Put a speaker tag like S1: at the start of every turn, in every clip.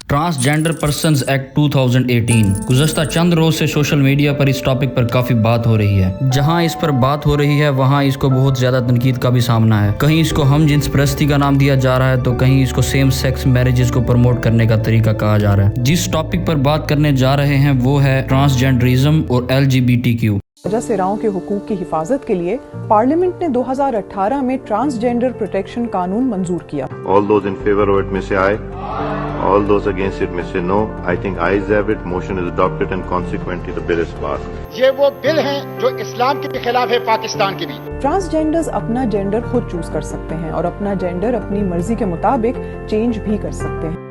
S1: Transgender persons act 2018 गुज़श्ता चंद रोज से social media पर इस टॉपिक पर काफ़ी बात हो रही है। जहां इस पर बात हो रही है वहां इसको बहुत ज़्यादा तनकीद का भी सामना है। कहीं इसको हम जिन्स परस्ती का नाम दिया जा रहा है तो कहीं इसको सेम सेक्स मैरिजेस को प्रमोट करने का तरीका कहा जा रहा है। जिस टॉपिक पर बात करने जा रहे हैं वो है ट्रांसजेंडरिज्म और LGBTQ।
S2: मुजस्सिराओं के हुकूक की हिफाजत के लिए पार्लियामेंट ने 2018 में ट्रांसजेंडर प्रोटेक्शन कानून मंजूर किया।
S3: All those in favor of it may say aye. All those against it may say no. I think ayes have it. Motion is adopted and consequently the bill is passed.
S4: ये वो bill है जो इस्लाम के खिलाफ है, पाकिस्तान के भी।
S2: Transgenders अपना जेंडर खुद चूज कर सकते हैं और अपना जेंडर अपनी मर्जी के मुताबिक चेंज भी कर सकते हैं।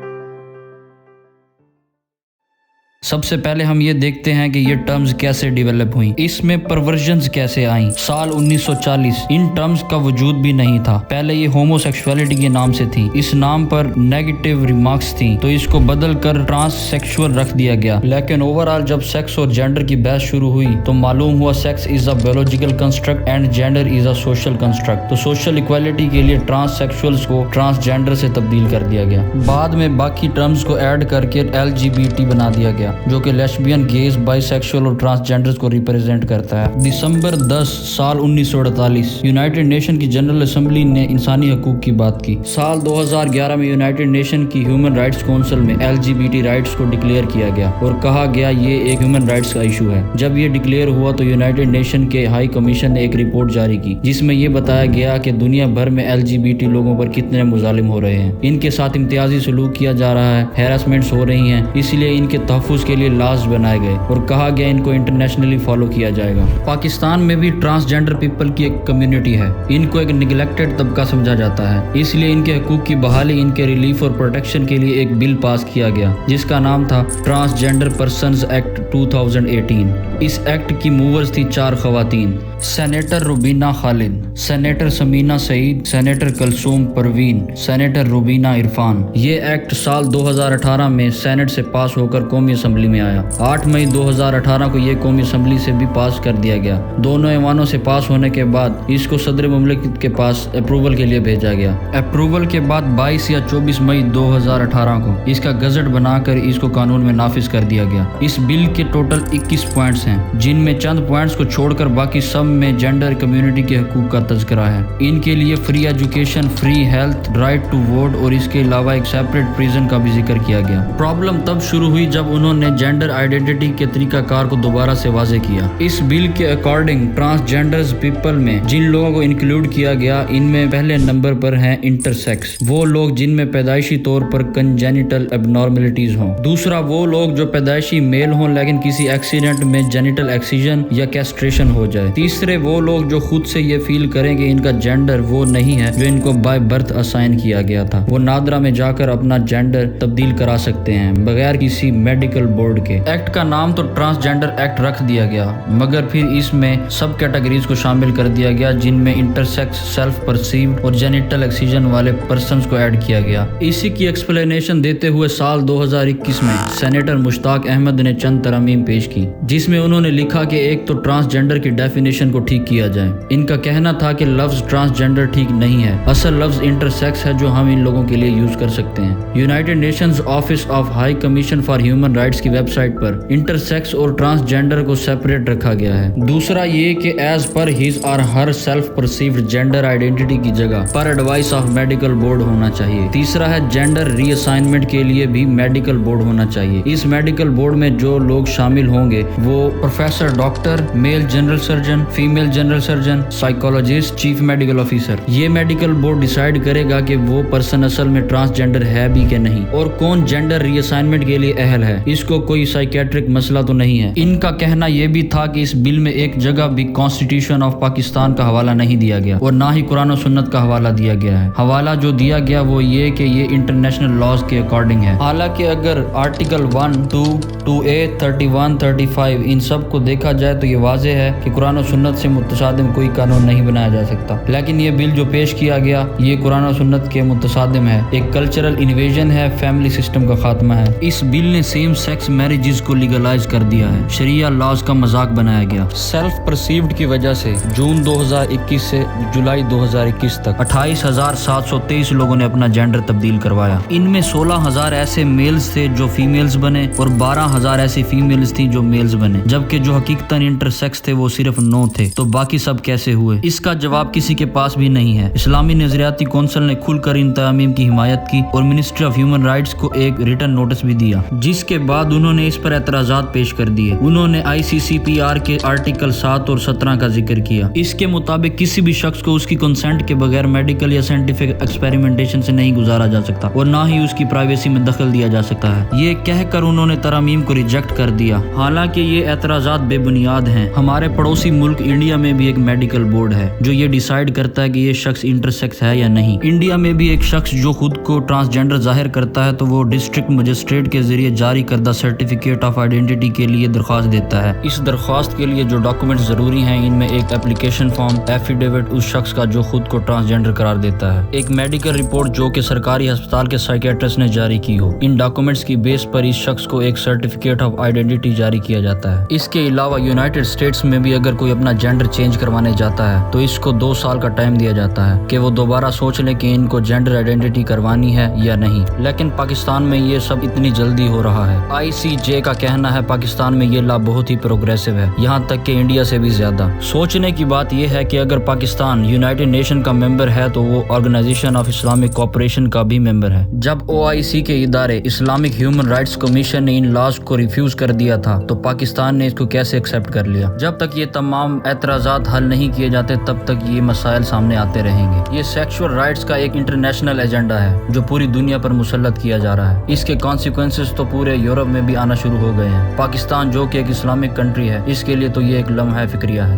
S1: सबसे पहले हम ये देखते हैं कि ये टर्म्स कैसे डेवलप हुई, इसमें परवर्जन्स कैसे आई। साल 1940 इन टर्म्स का वजूद भी नहीं था। पहले ये होमोसेक्सुअलिटी के नाम से थी। इस नाम पर नेगेटिव रिमार्क्स थी तो इसको बदल कर ट्रांससेक्सुअल रख दिया गया। लेकिन ओवरऑल जब सेक्स और जेंडर की बहस शुरू हुई तो मालूम हुआ sex is a biological construct and gender is a social construct. तो सोशल इक्वालिटी के लिए ट्रांससेक्सुअल्स को ट्रांसजेंडर से तब्दील कर दिया गया। बाद में बाकी टर्म्स को ऐड करके LGBT बना दिया गया जो कि लेस्बियन, गेज, बाइसेक्सुअल और ट्रांसजेंडर्स को रिप्रेजेंट करता है। दिसंबर 10 साल 1948 यूनाइटेड नेशन की जनरल असेंबली ने इंसानी हकूक की बात की। साल 2011 में यूनाइटेड नेशन की ह्यूमन राइट्स काउंसिल में LGBT राइट्स को डिक्लेयर किया गया और कहा गया ये एक ह्यूमन राइट्स का इशू है। जब ये डिक्लेयर हुआ तो यूनाइटेड नेशन के हाई कमीशन ने एक रिपोर्ट जारी की जिसमें ये बताया गया कि दुनिया भर में LGBT लोगों पर कितने मुजालिम हो रहे हैं, इनके साथ इम्तियाजी सलूक किया जा रहा है, हैरेसमेंट्स हो रही हैं, इसलिए इनके तहफ़्फ़ुज़ के लिए लॉज बनाए गए और कहा गया इनको इंटरनेशनली फॉलो किया जाएगा। पाकिस्तान में भी ट्रांसजेंडर पीपल की एक कम्युनिटी है। इनको एक निगलेक्टेड तबका समझा जाता है, इसलिए इनके हकूक की बहाली, इनके रिलीफ और प्रोटेक्शन के लिए एक बिल पास किया गया जिसका नाम था ट्रांसजेंडर पर्सन्स एक्ट 2018। इस एक्ट की मूवर्स थी 4 खवातीन, senator Rubina Khalid, senator Samina Saeed, senator Kulsoom Parveen, senator Rubina Irfan. ये एक्ट साल 2018 में सेनेट से पास होकर कौमी असम्बली में आया। 8 मई 2018 को ये कौमी असम्बली से भी पास कर दिया गया। दोनों ऐवानों से पास होने के बाद इसको सदर मुमलिकत के पास अप्रूवल के लिए भेजा गया। अप्रूवल के बाद 22 या 24 मई 2018 को इसका गजट बनाकर इसको कानून में नाफिज कर दिया गया। इस बिल के टोटल 21 पॉइंट्स हैं जिनमें चंद पॉइंट्स को छोड़कर बाकी सब में जेंडर कम्युनिटी के हकूक का तज़किरा है। इनके लिए free education, free health, right to vote और इसके अलावा एक सेपरेट प्रिजन का भी जिक्र किया गया। प्रॉब्लम तब शुरू हुई जब उन्होंने जेंडर आइडेंटिटी के तरीकाकार को दोबारा से वाज़े किया। इस बिल के अकॉर्डिंग ट्रांसजेंडर्स पीपल में जिन लोगों को इंक्लूड किया गया इनमें पहले नंबर पर हैं इंटरसेक्स, वो लोग जिनमें पैदाइशी तौर पर कंजेनिटल एबनॉर्मलिटीज हों। दूसरा वो लोग जो पैदाइशी मेल हों लेकिन किसी एक्सीडेंट में जेनिटल एक्सीजन या कैस्ट्रेशन हो जाए। तीसरे वो लोग जो खुद से ये फील करें कि इनका जेंडर वो नहीं है जो इनको बाय बर्थ असाइन किया गया था। वो नादरा में जाकर अपना जेंडर तब्दील करा सकते हैं बगैर किसी मेडिकल बोर्ड के। एक्ट का नाम तो ट्रांसजेंडर एक्ट रख दिया गया मगर फिर इसमें सब कैटेगरीज को शामिल कर दिया गया जिनमें इंटरसेक्स, सेल्फ परसीव्ड और जेनिटल एक्सीजन वाले पर्सन्स को ऐड किया गया। इसी की एक्सप्लेनेशन देते हुए साल 2021 में सेनेटर मुश्ताक अहमद ने चंद तरमीम पेश की जिसमें उन्होंने लिखा कि एक तो ट्रांसजेंडर की डेफिनेशन को ठीक किया जाए। इनका कहना था कि लफ्ज ट्रांसजेंडर ठीक नहीं है, असल लफ्ज इंटरसेक्स है जो हम इन लोगों के लिए यूज कर सकते हैं। United Nations office of high commission for human rights की वेबसाइट पर इंटरसेक्स और ट्रांसजेंडर को सेपरेट रखा गया है। दूसरा ये कि एज पर हिज और her self perceived gender identity की जगह पर एडवाइस ऑफ मेडिकल बोर्ड होना चाहिए। तीसरा है जेंडर रीअसाइनमेंट के लिए भी मेडिकल बोर्ड होना चाहिए। इस मेडिकल बोर्ड में जो लोग शामिल होंगे वो professor, doctor, male general surgeon, female general surgeon, psychologist, chief medical officer. ये मेडिकल बोर्ड डिसाइड करेगा कि वो पर्सन असल में ट्रांसजेंडर है भी कि नहीं और कौन जेंडर रीअसाइनमेंट के लिए अहल है, इसको कोई साइकेट्रिक मसला तो नहीं है। इनका कहना यह भी था कि इस बिल में एक जगह भी कॉन्स्टिट्यूशन ऑफ पाकिस्तान का हवाला नहीं दिया गया और ना ही कुरान और सुन्नत का हवाला दिया गया है। हवाला जो दिया गया वो ये कि ये इंटरनेशनल लॉज के अकॉर्डिंग है। हालांकि अगर आर्टिकल 1, 2, 2A, 31, 35 इन सब को देखा जाए तो ये वाज़ेह है कि कुरान और सुन्नत سنت سے متصادم کوئی قانون نہیں بنایا جا سکتا، لیکن یہ بل جو پیش کیا گیا یہ قرآن و سنت کے متصادم ہے، ایک کلچرل انویژن ہے، فیملی سسٹم کا خاتمہ ہے۔ اس بل نے سیم سیکس میرجز کو لیگلائز کر دیا ہے، شریعہ لاز کا مذاق بنایا گیا۔ سیلف پرسیوڈ کی وجہ سے جون 2021 سے جولائی 2021 تک 28,723 لوگوں نے اپنا جینڈر تبدیل کروایا۔ ان میں 16,000 ایسے میلز تھے جو فیمیلز بنے اور 12,000 ایسی فیمیلز تھیں جو میلز بنے، جبکہ جو حقیقتاً انٹرسیکس تھے وہ صرف 9 تھے۔ تو باقی سب کیسے ہوئے؟ اس کا جواب کسی کے پاس بھی نہیں ہے۔ اسلامی نظریاتی کونسل نے کھل کر ان تعمیم کی حمایت کی اور منسٹری آف ہیومن رائٹس کو ایک ریٹن نوٹس بھی دیا، جس کے بعد انہوں نے اس پر اعتراضات پیش کر دیے۔ انہوں نے ICCPR کے آرٹیکل 7 اور 17 کا ذکر کیا۔ اس کے مطابق کسی بھی شخص کو اس کی کنسنٹ کے بغیر میڈیکل یا سائنٹیفک ایکسپیریمنٹیشن سے نہیں گزارا جا سکتا اور نہ ہی اس کی پرائیویسی میں دخل دیا جا سکتا ہے۔ یہ کہہ کر انہوں نے ترامیم کو ریجیکٹ کر دیا، حالانکہ یہ اعتراضات بے بنیاد ہیں۔ ہمارے پڑوسی ملک انڈیا میں بھی ایک میڈیکل بورڈ ہے جو یہ ڈیسائیڈ کرتا ہے کہ یہ شخص انٹرسیکس ہے یا نہیں۔ انڈیا میں بھی ایک شخص جو خود کو ٹرانسجینڈر ظاہر کرتا ہے تو وہ ڈسٹرکٹ مجسٹریٹ کے ذریعے جاری کردہ سرٹیفکیٹ آف آئیڈینٹی کے لیے درخواست دیتا ہے۔ اس درخواست کے لیے جو ڈاکومنٹ ضروری ہیں ان میں ایک اپلیکیشن فارم، ایفیڈیوٹ اس شخص کا جو خود کو ٹرانسجینڈر قرار دیتا ہے، ایک میڈیکل رپورٹ جو کہ سرکاری ہسپتال کے سائیکیٹرسٹ نے جاری کی ہو۔ ان ڈاکومنٹس کی بیس پر اس شخص کو ایک سرٹیفکیٹ آف آئیڈینٹی جاری کیا جاتا ہے۔ اس کے علاوہ یونائٹڈ اسٹیٹس میں بھی اگر کوئی اپنا جینڈر چینج کروانے جاتا ہے تو اس کو 2 سال کا ٹائم دیا جاتا ہے کہ وہ دوبارہ سوچ لیں کہ ان کو جینڈر آئیڈینٹی کروانی ہے یا نہیں۔ لیکن پاکستان میں یہ سب اتنی جلدی ہو رہا ہے۔ ICJ کا کہنا ہے پاکستان میں یہ لا بہت ہی پروگریسو ہے، یہاں تک کہ انڈیا سے بھی زیادہ۔ سوچنے کی بات یہ ہے کہ اگر پاکستان یونائٹڈ نیشن کا ممبر ہے تو وہ آرگنائزیشن آف اسلامک کوآپریشن کا بھی ممبر ہے۔ جب OIC کے ادارے اسلامک ہیومن رائٹس کمیشن نے ان لاز کو ریفیوز کر دیا تھا تو پاکستان نے اس کو کیسے ایکسیپٹ کر لیا؟ جب تک یہ تمام اعتراضات حل نہیں کیے جاتے تب تک یہ مسائل سامنے آتے رہیں گے۔ یہ سیکشول رائٹس کا ایک انٹرنیشنل ایجنڈا ہے جو پوری دنیا پر مسلط کیا جا رہا ہے۔ اس کے کانسیکوینسز تو پورے یورپ میں بھی آنا شروع ہو گئے ہیں۔ پاکستان جو کہ ایک اسلامک کنٹری ہے، اس کے لیے تو یہ ایک لمحہ فکریہ ہے۔